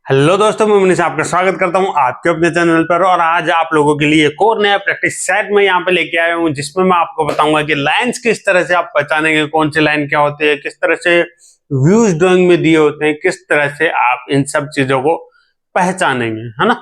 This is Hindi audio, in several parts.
हेलो दोस्तों, मैं मनीष आपका स्वागत करता हूं आपके अपने चैनल पर। और आज आप लोगों के लिए एक और नया प्रैक्टिस सेट मैं यहां पे लेके आया हूं, जिसमें मैं आपको बताऊंगा कि लाइंस किस तरह से आप पहचानेंगे, कौन सी लाइन क्या होती है, किस तरह से व्यूज ड्राइंग में दिए होते हैं, किस तरह से आप इन सब चीजों को पहचानेंगे, है ना।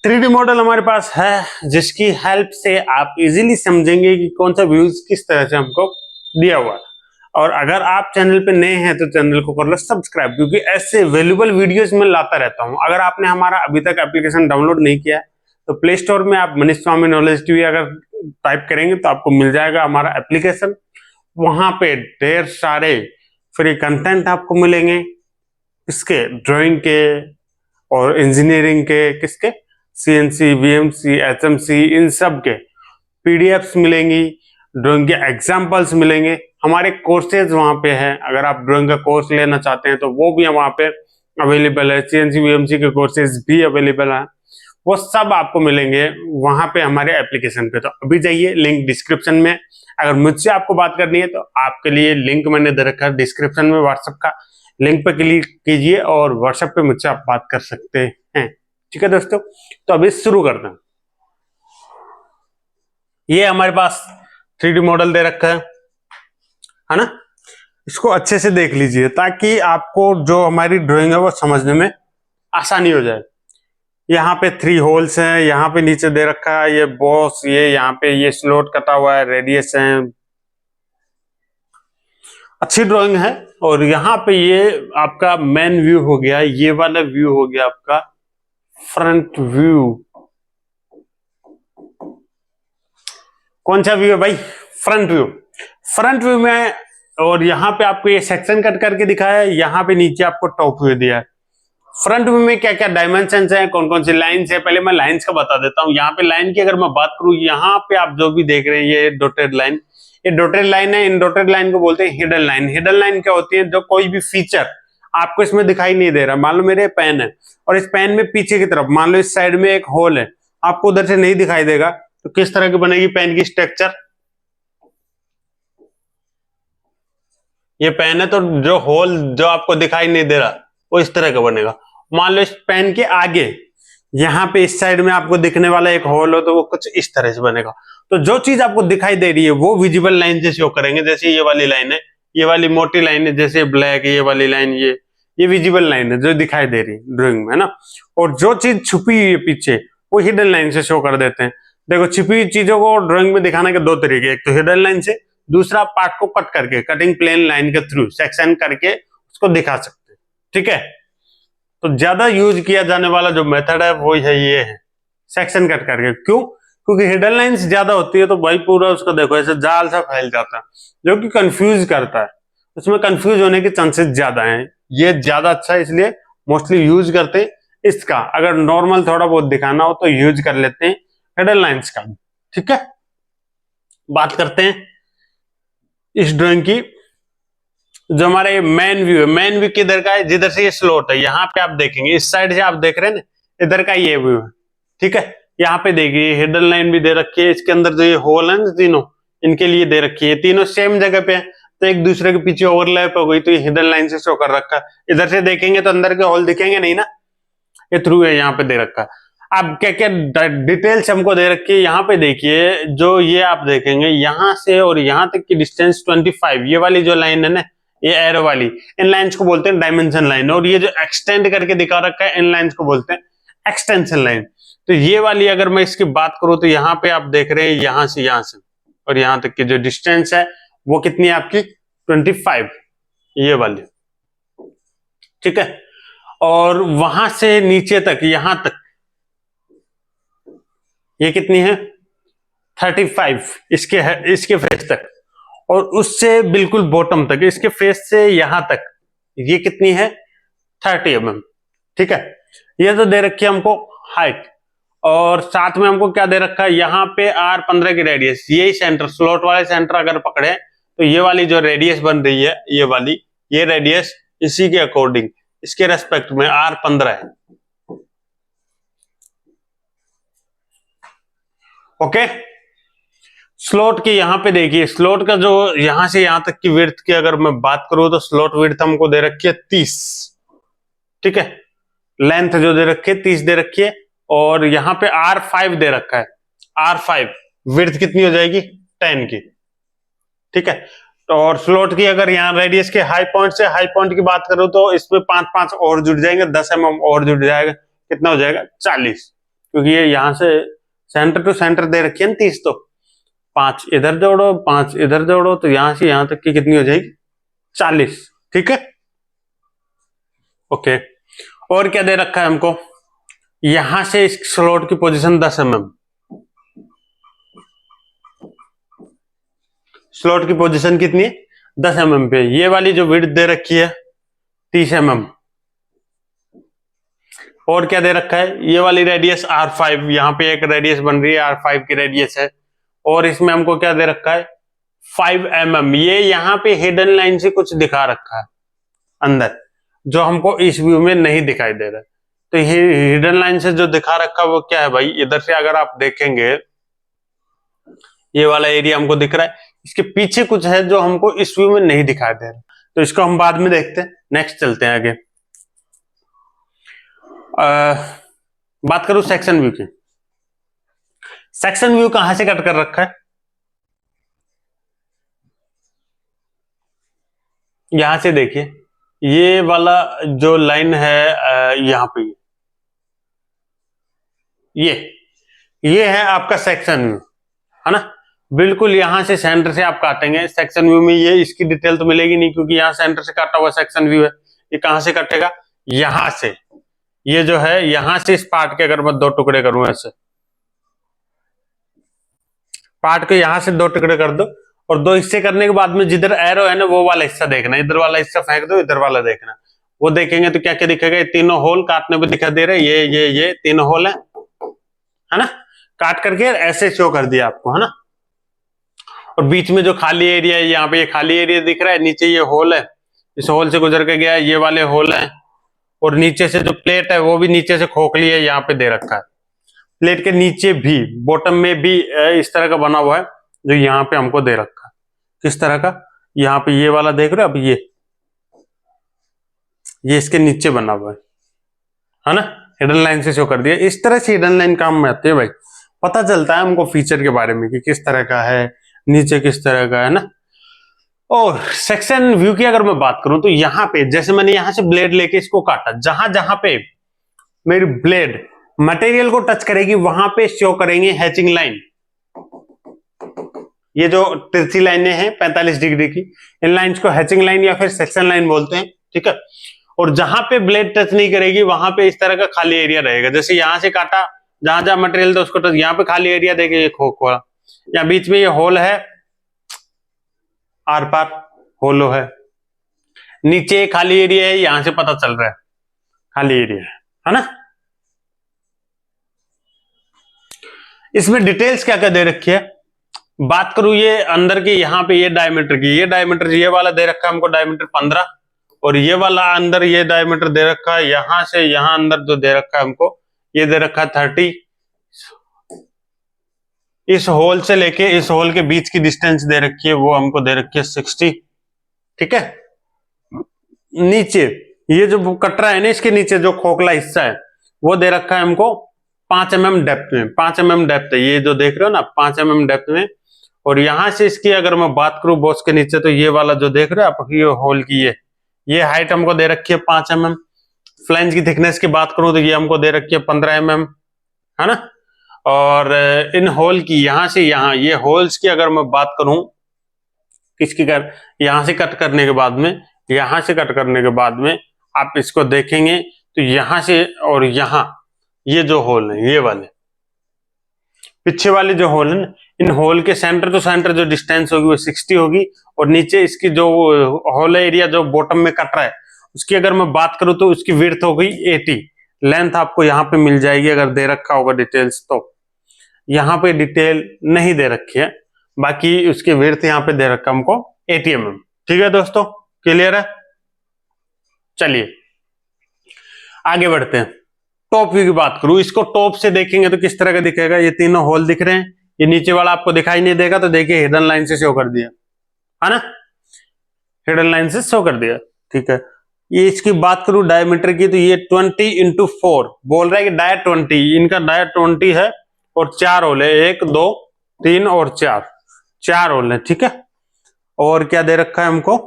3D मॉडल हमारे पास है, जिसकी हेल्प से आप इजीली समझेंगे कि कौन सा व्यूज किस तरह से हमको दिया हुआ है। और अगर आप चैनल पे नए हैं तो चैनल को कर लो सब्सक्राइब, क्योंकि ऐसे वैल्यूबल वीडियोस मैं लाता रहता हूं। अगर आपने हमारा अभी तक एप्लीकेशन डाउनलोड नहीं किया है तो प्ले स्टोर में आप मनीष स्वामी नॉलेज टीवी अगर टाइप करेंगे तो आपको मिल जाएगा हमारा एप्लीकेशन। वहां पे ढेर सारे फ्री कंटेंट आपको मिलेंगे, इसके ड्राइंग के और इंजीनियरिंग के, किसके सीएनसी, वीएमसी, एचएमसी, इन सब के पीडीएफ्स मिलेंगी, ड्राइंग के एग्जांपल्स मिलेंगे। हमारे कोर्सेज वहां पे हैं, अगर आप ड्राइंग का कोर्स लेना चाहते हैं तो वो भी वहां पे अवेलेबल है। सीएनसी वीएमसी के कोर्सेज भी अवेलेबल हैं, वो सब आपको मिलेंगे वहां पे हमारे एप्लीकेशन पे। तो अभी जाइए, लिंक डिस्क्रिप्शन में। अगर मुझसे आपको बात करनी है तो आपके लिए लिंक मैंने दे रखा है डिस्क्रिप्शन में, व्हाट्सएप का लिंक पे क्लिक कीजिए और व्हाट्सएप पे मुझसे आप बात कर सकते हैं। ठीक है दोस्तों, तो अभी शुरू करते हैं। ये हमारे पास 3D मॉडल दे रखा है ना। इसको अच्छे से देख लीजिए ताकि आपको जो हमारी ड्राइंग है वो समझने में आसानी हो जाए। यहाँ पे 3 होल्स हैं, यहाँ पे नीचे दे रखा है ये बॉस, ये यहाँ पे ये स्लॉट कटा हुआ है, रेडियस है, अच्छी ड्राइंग है। और यहाँ पे ये आपका मेन व्यू हो गया, ये वाला व्यू हो गया आपका फ्रंट व्यू। कौन सा व्यू है भाई? Front view. फ्रंट व्यू में और यहाँ पे आपको ये सेक्शन कट करके दिखाया है, यहाँ पे नीचे आपको टॉप व्यू दिया है। फ्रंट व्यू में क्या क्या डायमेंशंस हैं, कौन कौन सी लाइंस है, पहले मैं लाइंस का बता देता हूँ। यहाँ पे लाइन की अगर मैं बात करूँ, यहाँ पे आप जो भी देख रहे हैं ये डॉटेड लाइन, ये डॉटेड लाइन है। इन डॉटेड लाइन को बोलते हैं हिडन लाइन। हिडन लाइन क्या होती है? जो कोई भी फीचर आपको इसमें दिखाई नहीं दे रहा। मान लो मेरे पेन है और इस पेन में पीछे की तरफ मान लो इस साइड में एक होल है, आपको उधर से नहीं दिखाई देगा, तो किस तरह की बनेगी पेन की स्ट्रक्चर? ये पेन है तो जो होल जो आपको दिखाई नहीं दे रहा वो इस तरह का बनेगा। मान लो इस पेन के आगे यहाँ पे इस साइड में आपको दिखने वाला एक होल हो तो वो कुछ इस तरह से बनेगा। तो जो चीज आपको दिखाई दे रही है वो विजिबल लाइन से शो करेंगे। जैसे ये वाली लाइन है, ये वाली मोटी लाइन है, जैसे ब्लैक, ये वाली लाइन, ये विजिबल लाइन है जो दिखाई दे रही है ड्राइंग में, है ना। और जो चीज छुपी हुई है पीछे वो हिडन लाइन से शो कर देते हैं। देखो, छिपी हुई चीजों को ड्राइंग में दिखाने के 2 तरीके, एक तो हिडन लाइन से, दूसरा पार्ट को कट करके, कटिंग प्लेन लाइन के थ्रू सेक्शन करके उसको दिखा सकते हैं। ठीक है, तो ज्यादा यूज किया जाने वाला जो मेथड है वो है ये है सेक्शन कट करके। क्यों? क्योंकि हिडन लाइंस ज्यादा होती है तो भाई पूरा उसको देखो ऐसे जाल सा फैल जाता है, जो कि कंफ्यूज करता है। उसमें कंफ्यूज होने के चांसेस ज्यादा हैं। ये ज्यादा अच्छा है, इसलिए मोस्टली यूज करते हैं इसका। अगर नॉर्मल थोड़ा बहुत दिखाना हो तो यूज कर लेते हैं हिडन लाइंस का। ठीक है, बात करते हैं इस ड्राइंग की। जो हमारे मेन व्यू है, मेन व्यू किधर का है? जिधर से ये स्लॉट है, यहाँ पे आप देखेंगे इस साइड से आप देख रहे हैं ना, इधर का ये व्यू है। ठीक है, यहाँ पे देखिए हिडन लाइन भी दे रखी है, इसके अंदर जो ये होल है ना तीनों, इनके लिए दे रखी है। तीनों सेम जगह पे है तो एक दूसरे के पीछे ओवरलैप हो गई तो ये हिडन लाइन से शो कर रखा है। इधर से देखेंगे तो अंदर के होल दिखेंगे नहीं ना, ये थ्रू है, यहाँ पे दे रखा है। अब क्या क्या डिटेल्स हमको दे रखी है यहाँ पे देखिए। जो ये आप देखेंगे यहाँ से और यहाँ तक की डिस्टेंस 25, ये वाली जो लाइन है ना, ये एरो वाली, इन लाइंस को बोलते हैं डायमेंशन लाइन। और ये जो एक्सटेंड करके दिखा रखा है, इन लाइंस को बोलते हैं एक्सटेंशन लाइन। तो ये वाली अगर मैं इसकी बात करूं तो यहाँ पे आप देख रहे हैं यहाँ से और यहाँ तक की जो डिस्टेंस है वो कितनी है आपकी? 25, ये वाली। ठीक है, और वहां से नीचे तक यहां तक ये कितनी है? 35 इसके फेस तक। और उससे बिल्कुल बॉटम तक, इसके फेस से यहां तक ये कितनी है? 30 mm। ठीक है, ये तो दे रखी है हमको हाइट। और साथ में हमको क्या दे रखा है? यहाँ पे R15 की रेडियस, यही सेंटर, स्लॉट वाले सेंटर अगर पकड़े तो ये वाली जो रेडियस बन रही है, ये वाली, ये रेडियस इसी के अकॉर्डिंग, इसके रेस्पेक्ट में R15 है। ओके, स्लॉट की यहां पे देखिए, स्लॉट का जो यहां से यहां तक की विड्थ की अगर मैं बात करूं तो स्लॉट विड्थ हमको दे रखी है 30। ठीक है, लेंथ जो दे रखी है 30 दे रखी है, और यहाँ पे R5 दे रखा है, R5 विड्थ कितनी हो जाएगी 10 की, ठीक है। तो और स्लॉट की अगर यहाँ रेडियस के हाई पॉइंट से हाई पॉइंट की बात करूं तो इसमें 5 और जुड़ जाएंगे, 10 mm और जुड़ जाएगा, कितना हो जाएगा 40, क्योंकि ये यहाँ से सेंटर टू सेंटर दे रखी है 30, तो 5 इधर जोड़ो 5 इधर जोड़ो तो यहां से यहां तक की कितनी हो जाएगी 40, ठीक है, ओके। और क्या दे रखा है हमको, यहां से इस स्लॉट की पोजीशन 10 mm, स्लॉट की पोजीशन कितनी है 10 mm पे। ये वाली जो विड्थ दे रखी है 30 mm, और क्या दे रखा है, ये वाली रेडियस R5, यहाँ पे एक रेडियस बन रही है R5 की रेडियस है, और इसमें हमको क्या दे रखा है 5 mm। ये यहाँ पे हिडन लाइन से कुछ दिखा रखा है अंदर, जो हमको इस व्यू में नहीं दिखाई दे रहा है। तो ये हिडन लाइन से जो दिखा रखा है वो क्या है भाई, इधर से अगर आप देखेंगे ये वाला एरिया हमको दिख रहा है, इसके पीछे कुछ है जो हमको इस व्यू में नहीं दिखाई दे रहा, तो इसको हम बाद में देखते हैं। नेक्स्ट चलते हैं आगे। बात करूं सेक्शन व्यू की, सेक्शन व्यू कहां से कट कर रखा है, यहां से देखिए ये वाला जो लाइन है यहां पे ये है आपका सेक्शन व्यू, है ना, बिल्कुल यहां से सेंटर से आप काटेंगे सेक्शन व्यू में, ये इसकी डिटेल तो मिलेगी नहीं क्योंकि यहां सेंटर से काटा हुआ सेक्शन व्यू है। ये कहां से कटेगा, यहां से, ये जो है यहां से इस पार्ट के अगर मैं 2 टुकड़े करूं, ऐसे पार्ट को यहां से 2 टुकड़े कर दो, और 2 हिस्से करने के बाद में जिधर एरो है ना वो वाला हिस्सा देखना, इधर वाला हिस्सा फेंक दो, इधर वाला देखना, वो देखेंगे तो क्या क्या दिखेगा, ये तीनों होल काटने पे दिखा दे रहे, ये तीनों होल है ना, काट करके ऐसे शो कर दिया आपको, है ना। और बीच में जो खाली एरिया है, यहाँ पे ये खाली एरिया दिख रहा है, नीचे ये होल है, इस होल से गुजर के गया है, ये वाले होल है, और नीचे से जो प्लेट है वो भी नीचे से खोखली है, यहाँ पे दे रखा है। प्लेट के नीचे भी, बॉटम में भी इस तरह का बना हुआ है जो यहाँ पे हमको दे रखा है। किस तरह का, यहाँ पे ये वाला देख रहे हो, अब ये इसके नीचे बना हुआ है ना, हिडन लाइन से शो कर दिया। इस तरह से हिडन लाइन काम में आती है भाई, पता चलता है हमको फीचर के बारे में कि किस तरह का है, नीचे किस तरह का है ना। और सेक्शन व्यू की अगर मैं बात करूं तो यहाँ पे जैसे मैंने यहां से ब्लेड लेके इसको काटा, जहां जहां पे मेरी ब्लेड मटेरियल को टच करेगी वहां पे शो करेंगे हैचिंग लाइन। ये जो तिरछी लाइनें हैं 45 डिग्री की, इन लाइंस को हैचिंग लाइन या फिर सेक्शन लाइन बोलते हैं, ठीक है। और जहां पे ब्लेड टच नहीं करेगी वहां पे इस तरह का खाली एरिया रहेगा, जैसे यहां से काटा, जहां जहां मटेरियल था उसको टच, यहाँ पे खाली एरिया देखे खोखला, यहाँ बीच में ये होल है, आर पार होलो है, नीचे खाली एरिया है, यहां से पता चल रहा है खाली एरिया है ना। इसमें डिटेल्स क्या क्या दे रखी है, बात करूं ये अंदर की, यहाँ पे ये डायमीटर की, ये डायमीटर ये वाला दे रखा है हमको डायमीटर 15, और ये वाला अंदर ये डायमीटर दे रखा है, यहां से यहां अंदर जो दे रखा है हमको ये दे रखा है 30। इस होल से लेके इस होल के बीच की डिस्टेंस दे रखी है वो हमको दे रखी है 60, ठीक है। नीचे ये जो कटरा है ना, इसके नीचे जो खोखला हिस्सा है वो दे रखा है हमको 5 mm डेप्थ में, 5 mm डेप्थ है, ये जो देख रहे हो ना 5 mm डेप्थ में। और यहां से इसकी अगर मैं बात करूं बॉस के नीचे, तो ये वाला जो देख रहे हो आप, ये होल की ये हाइट हमको दे रखी है 5 mm। फ्लैंज की थिकनेस की बात करूं तो ये हमको दे रखी है 15 mm, है ना। और इन होल की यहां से यहां, ये होल्स की अगर मैं बात करूं किसकी कर, यहां से कट करने के बाद में, यहां से कट करने के बाद में आप इसको देखेंगे तो यहां से और यहां ये जो होल है, ये वाले पीछे वाले जो होल है, इन होल के सेंटर टू सेंटर जो डिस्टेंस होगी वो 60 होगी, और नीचे इसकी जो होल एरिया जो बॉटम में कट रहा है उसकी अगर मैं बात करूं तो उसकी विड्थ हो गई 80। लेंथ आपको यहाँ पे मिल जाएगी अगर दे रखा होगा डिटेल्स, तो यहाँ पे डिटेल नहीं दे रखी है, बाकी उसकी विड्थ यहाँ पे दे रखा हमको 80 mm, ठीक है दोस्तों, क्लियर है। चलिए आगे बढ़ते हैं। टॉप व्यू की बात करूं, इसको टॉप से देखेंगे तो किस तरह का दिखेगा, ये तीनों होल दिख रहे हैं, ये नीचे वाला आपको दिखाई नहीं देगा, तो देखिए हिडन लाइन से शो कर दिया, है ना, हिडन लाइन से शो कर दिया, ठीक है। ये इसकी बात करूं डायमीटर की, तो ये 20x4 बोल रहा है कि डाया 20, इनका डाया 20 है और 4 होल है, 1 2 3 और 4 होल है, ठीक है। और क्या दे रखा है हमको,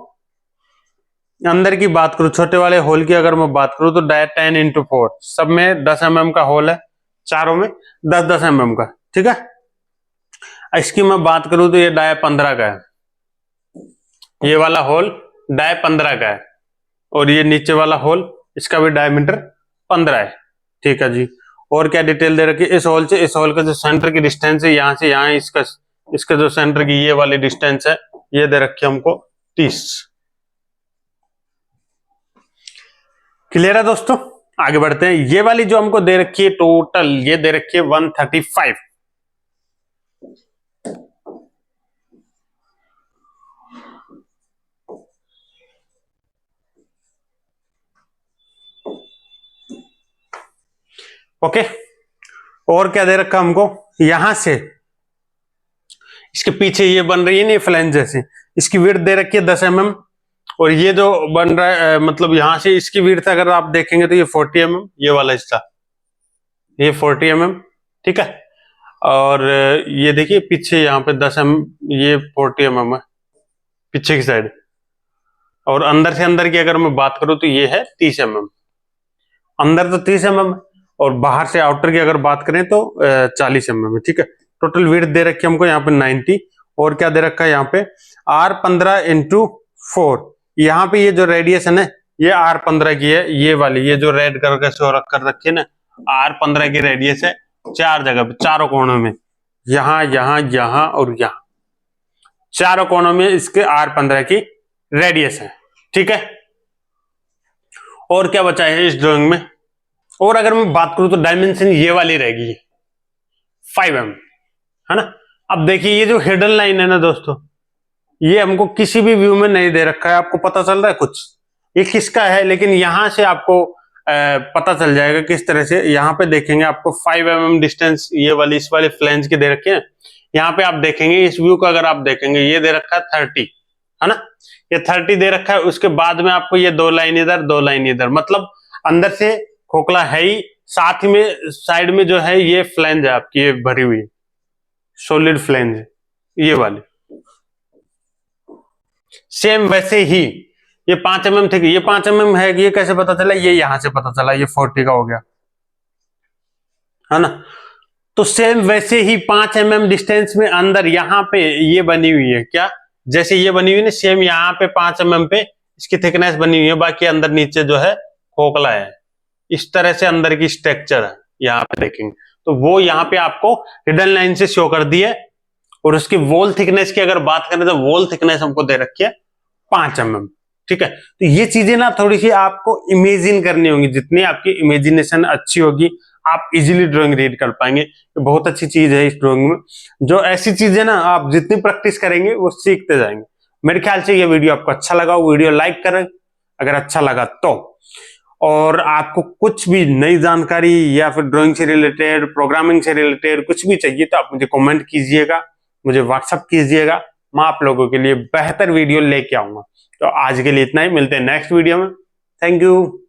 अंदर की बात करूं, छोटे वाले होल की अगर मैं बात करूं तो डाया 10x4, सब में 10 mm का होल है, चारों में 10-10 mm का, ठीक है। इसकी मैं बात करूं तो ये डाया 15 का है, ये वाला होल डाया 15 का है, और ये नीचे वाला होल इसका भी डायमीटर 15 है, ठीक है जी। और क्या डिटेल दे रखी है, इस होल से इस होल का जो सेंटर की डिस्टेंस है यहां से यहां, इसका जो सेंटर की ये वाली डिस्टेंस है ये दे रखी है हमको 30। क्लियर है दोस्तों, आगे बढ़ते हैं। ये वाली जो हमको दे रखी है टोटल, ये दे रखी है 135। ओके, और क्या दे रखा हमको, यहां से इसके पीछे ये बन रही है ना फ्लैंज जैसी, इसकी विड्थ दे रखी है 10 mm, और ये जो बन रहा है मतलब यहां से इसकी विड्थ अगर आप देखेंगे तो ये 40 mm, ये वाला हिस्सा ये 40 mm, ठीक है। और ये देखिए पीछे यहाँ पे 10 mm, ये 40 mm है पीछे की साइड। और अंदर से अंदर की अगर मैं बात करूं तो ये है 30 mm, अंदर तो 30 mm और बाहर से आउटर की अगर बात करें तो 40 mm है, ठीक है। टोटल विड्थ दे रखी है हमको यहाँ पे 90, और क्या दे रखा है यहाँ पे R15x4, यहाँ पे ये जो रेडिएशन है ये R15 की है, ये वाली ये जो रेड कलर का शो कर रखी है ना, R15 की रेडियस है 4 जगह पे, चारों कोनों में, यहां यहां यहां और यहां, चारों कोनों में इसके R15 की रेडियस है, ठीक है। और क्या बचा है इस ड्राइंग में, और अगर मैं बात करूं तो डायमेंशन ये वाली रहेगी 5 mm, है ना। अब देखिए ये जो हिडन लाइन है ना दोस्तों, ये हमको किसी भी व्यू में नहीं दे रखा है, आपको पता चल रहा है कुछ ये किसका है, लेकिन यहां से आपको पता चल जाएगा किस तरह से। यहाँ पे देखेंगे आपको 5 mm डिस्टेंस ये वाली इस वाले फ्लैंज की दे रखे हैं, यहाँ पे आप देखेंगे इस व्यू को अगर आप देखेंगे ये दे रखा है 30, है ना, ये 30 दे रखा है। उसके बाद में आपको ये 2 लाइन इधर 2 लाइन इधर, मतलब अंदर से खोखला है ही, साथ में साइड में जो है ये फ्लैंज है आपकी ये भरी हुई सॉलिड फ्लैंज, ये वाली सेम वैसे ही ये 5 mm थे, ये 5 mm है, ये कैसे पता चला, ये यहां से पता चला, ये 40 का हो गया, है ना। तो सेम वैसे ही 5 mm डिस्टेंस में अंदर यहाँ पे ये बनी हुई है, क्या जैसे ये बनी हुई है सेम यहाँ पे 5 mm पे इसकी थिकनेस बनी हुई है, बाकी अंदर नीचे जो है खोखला है, इस तरह से अंदर की स्ट्रक्चर है, यहाँ पे देखेंगे तो वो यहाँ पे आपको हिडन लाइन से शो कर दी है। और उसकी वॉल थिकनेस की अगर बात करें तो वॉल थिकनेस हमको दे रखी है 5 mm, ठीक है। तो ये चीजें ना थोड़ी सी आपको इमेजिन करनी होंगी, जितनी आपकी इमेजिनेशन अच्छी होगी आप इजीली ड्राइंग रीड कर पाएंगे। तो बहुत अच्छी चीज है इस ड्राइंग में, जो ऐसी चीजें ना आप जितनी प्रैक्टिस करेंगे वो सीखते जाएंगे। मेरे ख्याल से ये वीडियो आपको अच्छा लगा, वीडियो लाइक करें अगर अच्छा लगा तो, और आपको कुछ भी नई जानकारी या फिर ड्राइंग से रिलेटेड प्रोग्रामिंग से रिलेटेड कुछ भी चाहिए तो आप मुझे कमेंट कीजिएगा, मुझे व्हाट्सअप कीजिएगा, मैं आप लोगों के लिए बेहतर वीडियो लेके आऊंगा। तो आज के लिए इतना ही, मिलते हैं नेक्स्ट वीडियो में। Thank you.